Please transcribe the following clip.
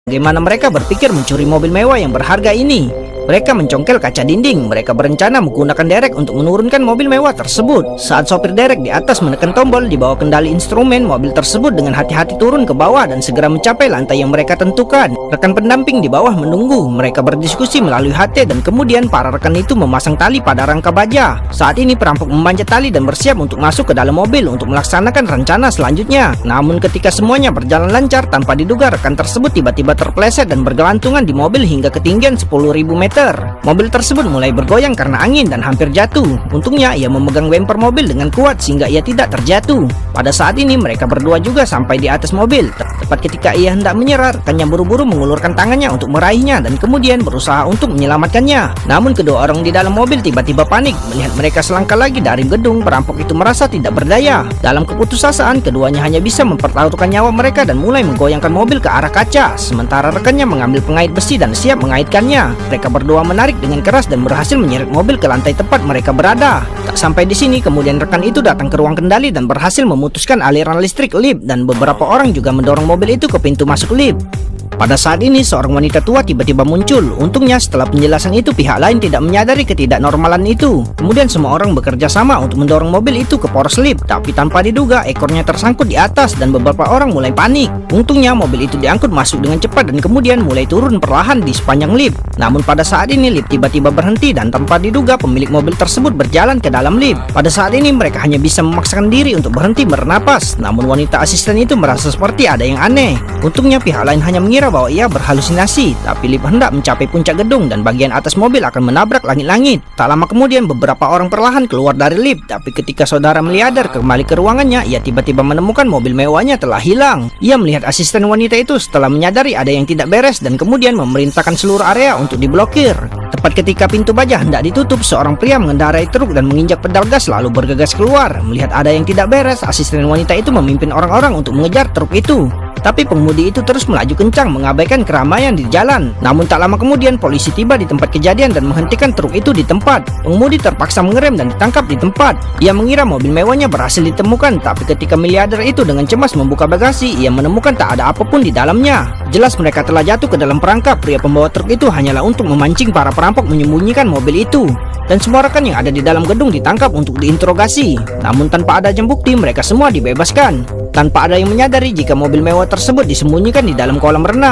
Bagaimana mereka berpikir mencuri mobil mewah yang berharga ini? Mereka mencongkel kaca dinding. Mereka berencana menggunakan derek untuk menurunkan mobil mewah tersebut. Saat sopir derek di atas menekan tombol, di bawah kendali instrumen, mobil tersebut dengan hati-hati turun ke bawah dan segera mencapai lantai yang mereka tentukan. Rekan pendamping di bawah menunggu. Mereka berdiskusi melalui HT dan kemudian para rekan itu memasang tali pada rangka baja. Saat ini perampok memanjat tali dan bersiap untuk masuk ke dalam mobil untuk melaksanakan rencana selanjutnya. Namun ketika semuanya berjalan lancar, tanpa diduga rekan tersebut tiba-tiba terpleset dan bergelantungan di mobil hingga ketinggian 10.000 meter. Mobil tersebut mulai bergoyang karena angin dan hampir jatuh. Untungnya ia memegang bemper mobil dengan kuat sehingga ia tidak terjatuh. Pada saat ini mereka berdua juga sampai di atas mobil. Tepat ketika ia hendak menyerah, rekannya buru-buru mengulurkan tangannya untuk meraihnya dan kemudian berusaha untuk menyelamatkannya. Namun kedua orang di dalam mobil tiba-tiba panik melihat mereka selangkah lagi dari gedung. Perampok itu merasa tidak berdaya. Dalam keputusasaan, keduanya hanya bisa mempertaruhkan nyawa mereka dan mulai menggoyangkan mobil ke arah kaca. Sementara rekannya mengambil pengait besi dan siap mengaitkannya. Mereka berdua menarik dengan keras dan berhasil menyeret mobil ke lantai tempat mereka berada. Tak sampai di sini, kemudian rekan itu datang ke ruang kendali dan berhasil memutuskan aliran listrik lift, dan beberapa orang juga mendorong mobil itu ke pintu masuk lift. Pada saat ini seorang wanita tua tiba-tiba muncul. Untungnya setelah penjelasan itu pihak lain tidak menyadari ketidaknormalan itu. Kemudian semua orang bekerja sama untuk mendorong mobil itu ke poros lift. Tapi tanpa diduga ekornya tersangkut di atas dan beberapa orang mulai panik. Untungnya mobil itu diangkut masuk dengan cepat dan kemudian mulai turun perlahan di sepanjang lift. Namun pada saat ini lift tiba-tiba berhenti dan tanpa diduga pemilik mobil tersebut berjalan ke dalam lift. Pada saat ini mereka hanya bisa memaksakan diri untuk berhenti bernapas. Namun wanita asisten itu merasa seperti ada yang aneh. Untungnya pihak lain hanya mengira bahwa ia berhalusinasi, tapi lift hendak mencapai puncak gedung dan bagian atas mobil akan menabrak langit-langit. Tak lama kemudian beberapa orang perlahan keluar dari lift, tapi ketika saudara Meliadar kembali ke ruangannya, ia tiba-tiba menemukan mobil mewahnya telah hilang. Ia melihat asisten wanita itu setelah menyadari ada yang tidak beres dan kemudian memerintahkan seluruh area untuk diblokir. Tepat ketika pintu baja hendak ditutup, seorang pria mengendarai truk dan menginjak pedal gas lalu bergegas keluar. Melihat ada yang tidak beres, asisten wanita itu memimpin orang-orang untuk mengejar truk itu. Tapi pengemudi itu terus melaju kencang mengabaikan keramaian di jalan. Namun tak lama kemudian polisi tiba di tempat kejadian dan menghentikan truk itu di tempat. Pengemudi terpaksa mengerem dan ditangkap di tempat. Ia mengira mobil mewahnya berhasil ditemukan, tapi ketika miliarder itu dengan cemas membuka bagasi, ia menemukan tak ada apapun di dalamnya. Jelas mereka telah jatuh ke dalam perangkap. Pria pembawa truk itu hanyalah untuk memancing para perampok menyembunyikan mobil itu. Dan semua rekan yang ada di dalam gedung ditangkap untuk diinterogasi. Namun tanpa ada jam bukti, mereka semua dibebaskan. Tanpa ada yang menyadari jika mobil mewah tersebut disembunyikan di dalam kolam renang.